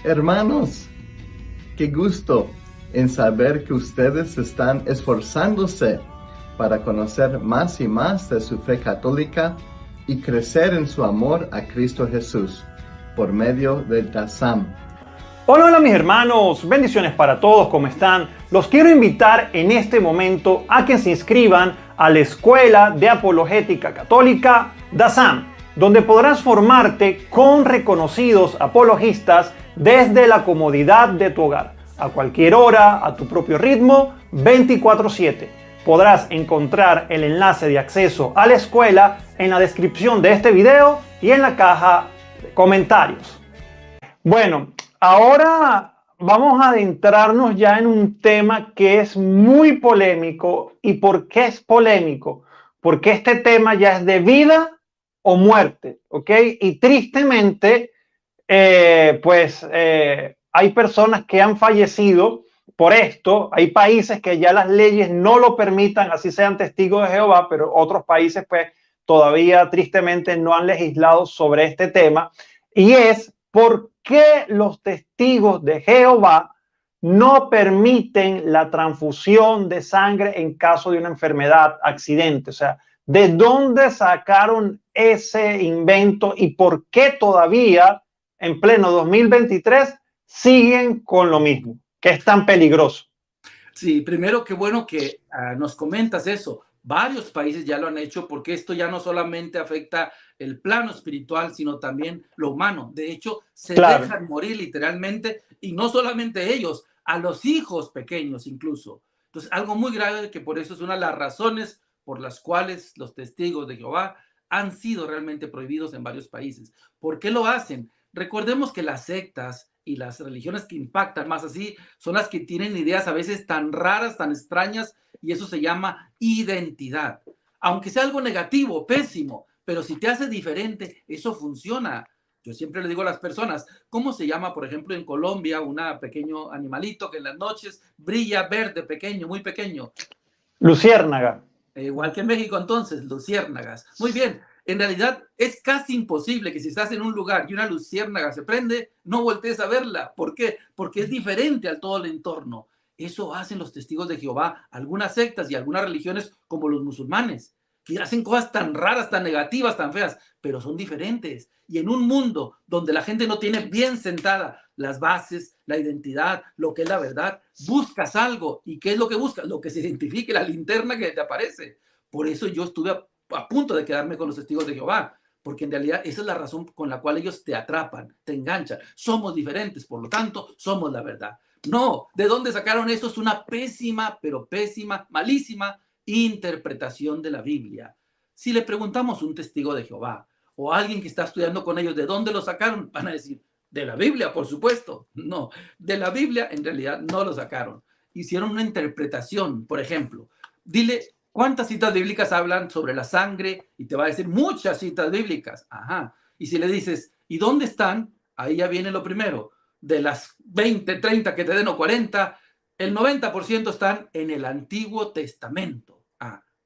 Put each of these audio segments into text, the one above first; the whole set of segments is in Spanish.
Hermanos, qué gusto en saber que ustedes están esforzándose para conocer más y más de su fe católica y crecer en su amor a Cristo Jesús por medio del DASAM. Hola, hola mis hermanos, bendiciones para todos, ¿cómo están? Los quiero invitar en este momento a que se inscriban a la Escuela de Apologética Católica DASAM, donde podrás formarte con reconocidos apologistas desde la comodidad de tu hogar, a cualquier hora, a tu propio ritmo, 24/7. Podrás encontrar el enlace de acceso a la escuela en la descripción de este video y en la caja de comentarios. Bueno, ahora vamos a adentrarnos ya en un tema que es muy polémico. ¿Y por qué es polémico? Porque este tema ya es de vida o muerte, ¿ok? Y tristemente, hay personas que han fallecido por esto. Hay países que ya las leyes no lo permitan, así sean testigos de Jehová, pero otros países pues todavía tristemente no han legislado sobre este tema. Y es por qué los testigos de Jehová no permiten la transfusión de sangre en caso de una enfermedad, accidente. O sea, ¿de dónde sacaron ese invento y por qué todavía en pleno 2023 siguen con lo mismo, que es tan peligroso? Sí, primero, qué bueno que nos comentas eso. Varios países ya lo han hecho porque esto ya no solamente afecta el plano espiritual, sino también lo humano. De hecho, se dejan morir literalmente, y no solamente ellos, a los hijos pequeños incluso. Entonces, algo muy grave, que por eso es una de las razones por las cuales los testigos de Jehová han sido realmente prohibidos en varios países. ¿Por qué lo hacen? Recordemos que las sectas y las religiones que impactan más así son las que tienen ideas a veces tan raras, tan extrañas, y eso se llama identidad. Aunque sea algo negativo, pésimo, pero si te hace diferente, eso funciona. Yo siempre le digo a las personas, ¿cómo se llama, por ejemplo, en Colombia, un pequeño animalito que en las noches brilla verde, pequeño, muy pequeño? Luciérnaga. Igual que en México, entonces, luciérnagas. Muy bien. En realidad es casi imposible que si estás en un lugar y una luciérnaga se prende, no voltees a verla. ¿Por qué? Porque es diferente al todo el entorno. Eso hacen los testigos de Jehová, algunas sectas y algunas religiones como los musulmanes, que hacen cosas tan raras, tan negativas, tan feas, pero son diferentes. Y en un mundo donde la gente no tiene bien sentada las bases, la identidad, lo que es la verdad, buscas algo. ¿Y qué es lo que buscas? Lo que se identifique, la linterna que te aparece. Por eso yo estuve a punto de quedarme con los testigos de Jehová, porque en realidad esa es la razón con la cual ellos te atrapan, te enganchan. Somos diferentes, por lo tanto, somos la verdad. No, ¿de dónde sacaron eso? Es una pésima, pero pésima, malísima interpretación de la Biblia. Si le preguntamos a un testigo de Jehová o a alguien que está estudiando con ellos, ¿de dónde lo sacaron? Van a decir, de la Biblia, por supuesto. No, de la Biblia en realidad no lo sacaron. Hicieron una interpretación, por ejemplo. Dile, ¿cuántas citas bíblicas hablan sobre la sangre? Y te va a decir muchas citas bíblicas. Ajá. Y si le dices, ¿y dónde están? Ahí ya viene lo primero. De las 20, 30 que te den o 40, el 90% están en el Antiguo Testamento.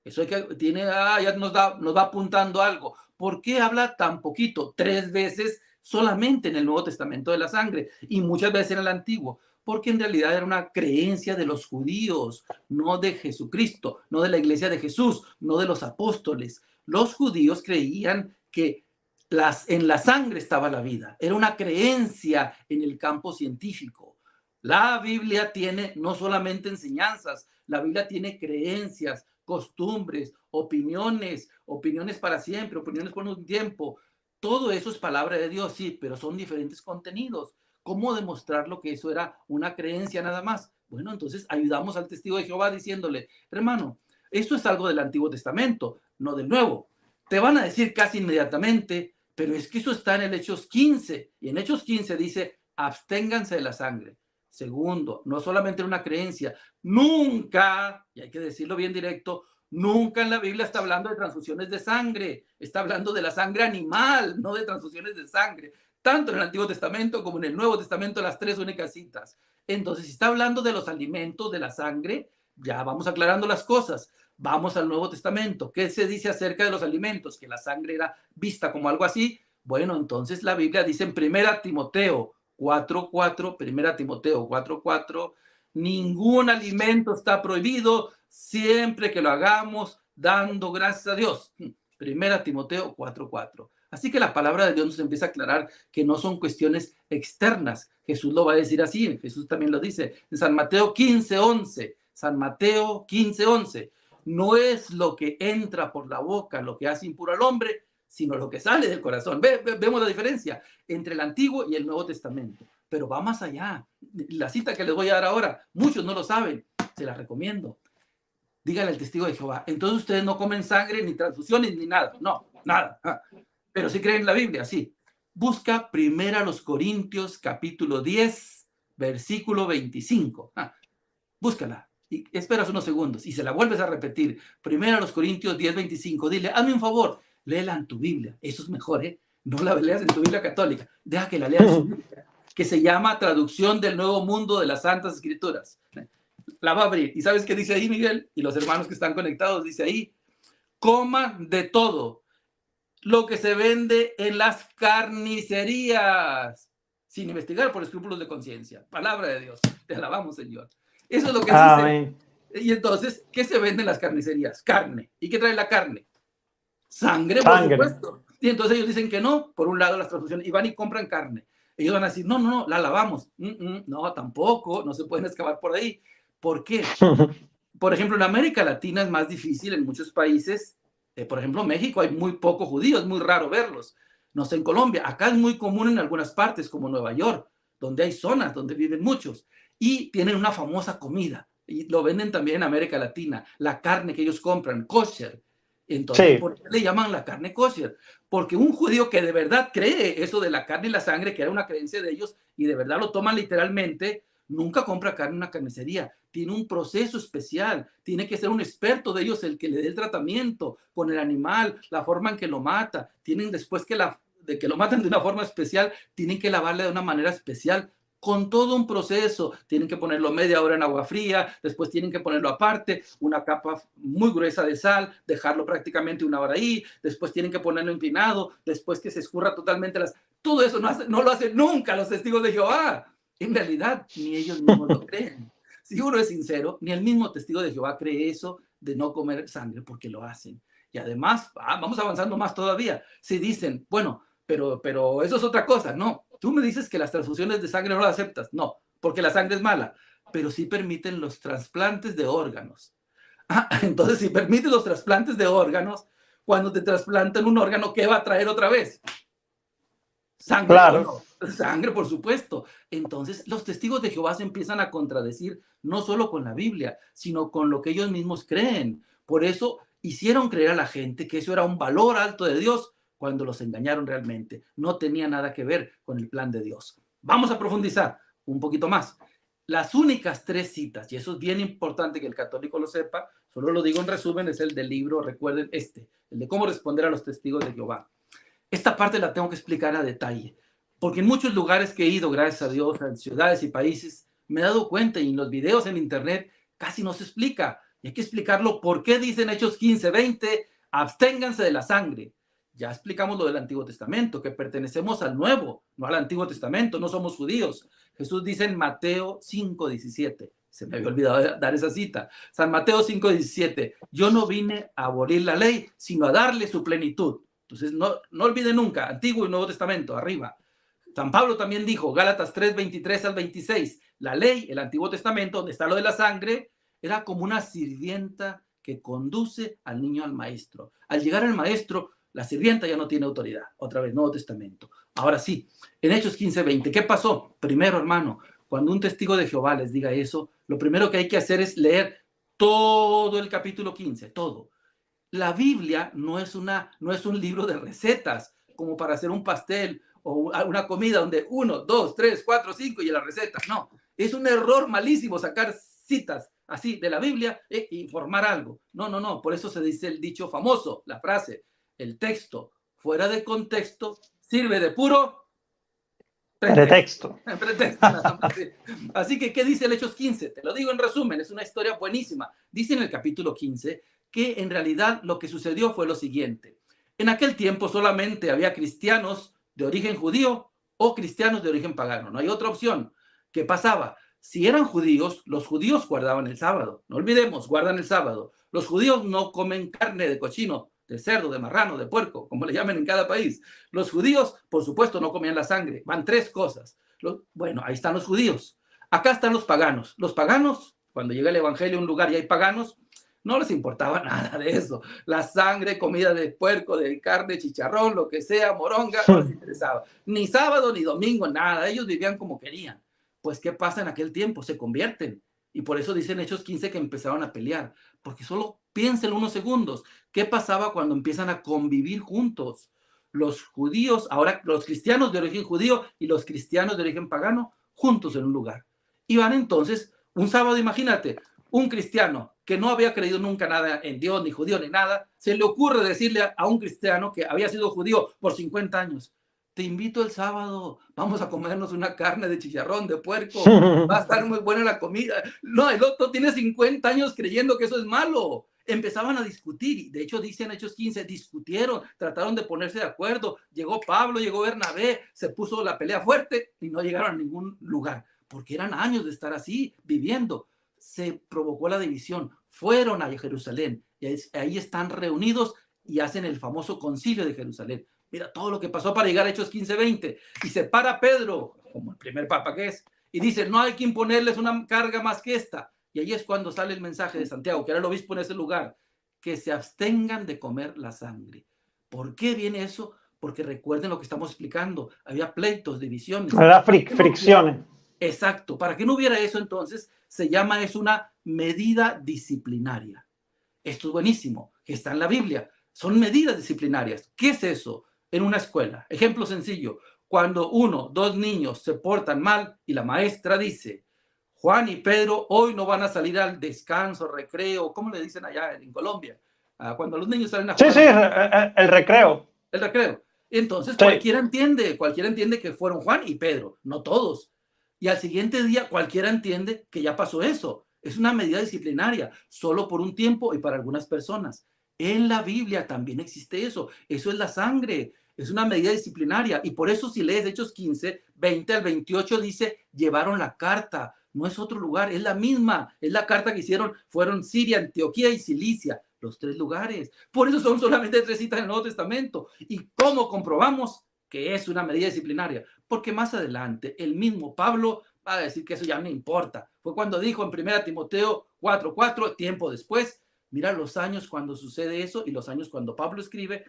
Eso hay que, ya nos va apuntando algo. ¿Por qué habla tan poquito? 3 veces solamente en el Nuevo Testamento de la sangre y muchas veces en el Antiguo. Porque en realidad era una creencia de los judíos, no de Jesucristo, no de la iglesia de Jesús, no de los apóstoles. Los judíos creían que en la sangre estaba la vida. Era una creencia en el campo científico. La Biblia tiene no solamente enseñanzas, la Biblia tiene creencias, costumbres, opiniones para siempre, opiniones por un tiempo. Todo eso es palabra de Dios, sí, pero son diferentes contenidos. ¿Cómo demostrarlo que eso era una creencia nada más? Bueno, entonces ayudamos al testigo de Jehová diciéndole, hermano, esto es algo del Antiguo Testamento, no del Nuevo. Te van a decir casi inmediatamente, pero es que eso está en el Hechos 15, y en Hechos 15 dice, absténganse de la sangre. Segundo, no solamente una creencia, nunca, y hay que decirlo bien directo, nunca en la Biblia está hablando de transfusiones de sangre, está hablando de la sangre animal, no de transfusiones de sangre, tanto en el Antiguo Testamento como en el Nuevo Testamento, las 3 únicas citas. Entonces, si está hablando de los alimentos, de la sangre, ya vamos aclarando las cosas. Vamos al Nuevo Testamento. ¿Qué se dice acerca de los alimentos? Que la sangre era vista como algo así. Bueno, entonces la Biblia dice en 1 Timoteo 4:4, 1 Timoteo 4:4, ningún alimento está prohibido siempre que lo hagamos dando gracias a Dios. 1 Timoteo 4:4. Así que la palabra de Dios nos empieza a aclarar que no son cuestiones externas. Jesús lo va a decir así, Jesús también lo dice en San Mateo 15:11. San Mateo 15:11. No es lo que entra por la boca lo que hace impuro al hombre, sino lo que sale del corazón. Vemos la diferencia entre el Antiguo y el Nuevo Testamento. Pero va más allá. La cita que les voy a dar ahora, muchos no lo saben, se la recomiendo. Dígale al testigo de Jehová, entonces ustedes no comen sangre, ni transfusiones, ni nada. No, nada. Pero sí creen en la Biblia, sí. Busca 1 Corintios capítulo 10, versículo 25. Búscala. Y esperas unos segundos y se la vuelves a repetir. 1 Corintios 10, 25. Dile, hazme un favor, léela en tu Biblia. Eso es mejor, ¿eh? No la leas en tu Biblia católica. Deja que la leas en su Biblia, que se llama Traducción del Nuevo Mundo de las Santas Escrituras. La va a abrir. ¿Y sabes qué dice ahí, Miguel? Y los hermanos que están conectados, dice ahí, coman de todo lo que se vende en las carnicerías, sin investigar por escrúpulos de conciencia. Palabra de Dios. Te alabamos, Señor. Eso es lo que dice. Y entonces, ¿qué se vende en las carnicerías? Carne. ¿Y qué trae la carne? Sangre, por supuesto. Y entonces ellos dicen que no, por un lado las transfusiones, y van y compran carne. Ellos van a decir, no, la lavamos. No, tampoco, no se pueden excavar por ahí. ¿Por qué? Por ejemplo, en América Latina es más difícil en muchos países. Por ejemplo, en México hay muy pocos judíos, es muy raro verlos. No sé, en Colombia, acá es muy común en algunas partes, como Nueva York, donde hay zonas donde viven muchos. Y tienen una famosa comida, y lo venden también en América Latina, la carne que ellos compran, kosher. Entonces, sí. ¿Por qué le llaman la carne kosher? Porque un judío que de verdad cree eso de la carne y la sangre, que era una creencia de ellos, y de verdad lo toman literalmente, nunca compra carne en una carnicería. Tiene un proceso especial, tiene que ser un experto de ellos el que le dé el tratamiento con el animal, la forma en que lo mata. Tienen después de que lo matan de una forma especial, tienen que lavarle de una manera especial, con todo un proceso. Tienen que ponerlo media hora en agua fría, después tienen que ponerlo aparte, una capa muy gruesa de sal, dejarlo prácticamente una hora ahí, después tienen que ponerlo inclinado, después que se escurra totalmente todo eso no lo hacen nunca los testigos de Jehová. En realidad, ni ellos mismos lo creen. Si uno es sincero, ni el mismo testigo de Jehová cree eso de no comer sangre, porque lo hacen. Y además, vamos avanzando más todavía. Si dicen, bueno, pero eso es otra cosa. No, tú me dices que las transfusiones de sangre no las aceptas. No, porque la sangre es mala. Pero sí permiten los trasplantes de órganos. Entonces, si permiten los trasplantes de órganos, cuando te trasplantan un órgano, ¿qué va a traer otra vez? Sangre, claro. No, sangre, por supuesto. Entonces, los testigos de Jehová se empiezan a contradecir no solo con la Biblia, sino con lo que ellos mismos creen. Por eso hicieron creer a la gente que eso era un valor alto de Dios, cuando los engañaron realmente. No tenía nada que ver con el plan de Dios. Vamos a profundizar un poquito más. Las únicas 3 citas, y eso es bien importante que el católico lo sepa, solo lo digo en resumen, es el del libro, recuerden el de cómo responder a los testigos de Jehová. Esta parte la tengo que explicar a detalle, porque en muchos lugares que he ido, gracias a Dios, en ciudades y países, me he dado cuenta, y en los videos en internet casi no se explica. Y hay que explicarlo. ¿Por qué dicen Hechos 15:20? Absténganse de la sangre. Ya explicamos lo del Antiguo Testamento, que pertenecemos al Nuevo, no al Antiguo Testamento, no somos judíos. Jesús dice en Mateo 5:17, se me había olvidado dar esa cita, San Mateo 5:17, yo no vine a abolir la ley, sino a darle su plenitud. Entonces, no olviden nunca, Antiguo y Nuevo Testamento, arriba. San Pablo también dijo, Gálatas 3:23 al 26, la ley, el Antiguo Testamento, donde está lo de la sangre, era como una sirvienta que conduce al niño al maestro. Al llegar al maestro, la sirvienta ya no tiene autoridad. Otra vez, Nuevo Testamento. Ahora sí, en Hechos 15:20, ¿qué pasó? Primero, hermano, cuando un testigo de Jehová les diga eso, lo primero que hay que hacer es leer todo el capítulo 15, todo. La Biblia no es un libro de recetas, como para hacer un pastel o una comida donde 1, 2, 3, 4, 5 y la receta. No, es un error malísimo sacar citas así de la Biblia y formar algo. No, por eso se dice el dicho famoso, la frase, el texto fuera de contexto sirve de puro pretexto. Así que, ¿qué dice el Hechos 15? Te lo digo en resumen, es una historia buenísima. Dice en el capítulo 15 que en realidad lo que sucedió fue lo siguiente. En aquel tiempo solamente había cristianos de origen judío o cristianos de origen pagano. No hay otra opción. ¿Qué pasaba? Si eran judíos, los judíos guardaban el sábado. No olvidemos, guardan el sábado. Los judíos no comen carne de cochino, de cerdo, de marrano, de puerco, como le llamen en cada país. Los judíos, por supuesto, no comían la sangre. Van tres cosas. Bueno, ahí están los judíos. Acá están los paganos. Los paganos, cuando llega el evangelio a un lugar y hay paganos, no les importaba nada de eso. La sangre, comida de puerco, de carne, chicharrón, lo que sea, moronga, no les interesaba. Ni sábado, ni domingo, nada. Ellos vivían como querían. Pues, ¿qué pasa en aquel tiempo? Se convierten. Y por eso dicen Hechos 15 que empezaron a pelear. Porque solo piensen unos segundos. ¿Qué pasaba cuando empiezan a convivir juntos? Los judíos, ahora los cristianos de origen judío y los cristianos de origen pagano, juntos en un lugar. Y van entonces, un sábado, imagínate, un cristiano que no había creído nunca nada en Dios, ni judío, ni nada, se le ocurre decirle a un cristiano que había sido judío por 50 años, te invito el sábado, vamos a comernos una carne de chicharrón, de puerco, va a estar muy buena la comida. No, el otro tiene 50 años creyendo que eso es malo. Empezaban a discutir, y de hecho dicen Hechos 15, discutieron, trataron de ponerse de acuerdo, llegó Pablo, llegó Bernabé, se puso la pelea fuerte y no llegaron a ningún lugar, porque eran años de estar así, viviendo. Se provocó la división, fueron a Jerusalén, y ahí están reunidos y hacen el famoso concilio de Jerusalén. Mira todo lo que pasó para llegar a Hechos 15:20, y se para Pedro, como el primer papa que es, y dice, no hay que imponerles una carga más que esta. Y ahí es cuando sale el mensaje de Santiago, que era el obispo en ese lugar, que se abstengan de comer la sangre. ¿Por qué viene eso? Porque recuerden lo que estamos explicando, había pleitos, divisiones. Había fricciones. Exacto, para que no hubiera eso entonces, se llama es una medida disciplinaria. Esto es buenísimo, que está en la Biblia, son medidas disciplinarias. ¿Qué es eso? En una escuela, ejemplo sencillo, cuando 1, 2 niños se portan mal y la maestra dice, Juan y Pedro hoy no van a salir al descanso, recreo, ¿cómo le dicen allá en Colombia? Cuando los niños salen a jugar. Sí, el recreo. El recreo. Entonces sí. cualquiera entiende que fueron Juan y Pedro, no todos. Y al siguiente día cualquiera entiende que ya pasó eso. Es una medida disciplinaria, solo por un tiempo y para algunas personas. En la Biblia también existe eso. Eso es la sangre. Es una medida disciplinaria. Y por eso si lees Hechos 15, 20 al 28 dice, llevaron la carta. No es otro lugar, es la misma. Es la carta que hicieron, fueron Siria, Antioquía y Cilicia. Los 3 lugares. Por eso son solamente 3 citas en el Nuevo Testamento. ¿Y cómo comprobamos que es una medida disciplinaria? Porque más adelante el mismo Pablo va a decir que eso ya no importa. Fue cuando dijo en 1 Timoteo 4:4, tiempo después, mira los años cuando sucede eso y los años cuando Pablo escribe,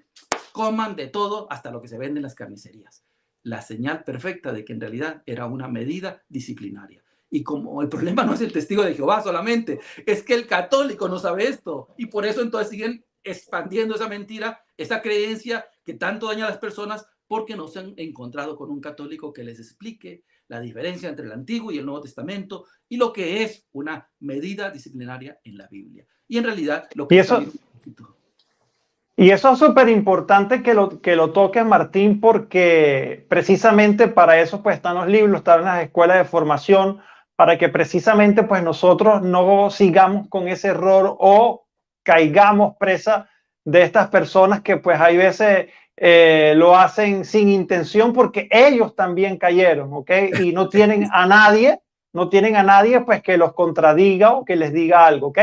coman de todo hasta lo que se vende en las carnicerías. La señal perfecta de que en realidad era una medida disciplinaria. Y como el problema no es el testigo de Jehová solamente, es que el católico no sabe esto. Y por eso entonces siguen expandiendo esa mentira, esa creencia que tanto daña a las personas, porque no se han encontrado con un católico que les explique la diferencia entre el Antiguo y el Nuevo Testamento y lo que es una medida disciplinaria en la Biblia. Y en realidad lo que y eso es súper importante que lo toques, Martín, porque precisamente para eso pues están los libros, están las escuelas de formación, para que precisamente pues nosotros no sigamos con ese error o caigamos presa de estas personas que pues hay veces lo hacen sin intención porque ellos también cayeron, ¿ok? Y no tienen a nadie pues que los contradiga o que les diga algo, ¿ok?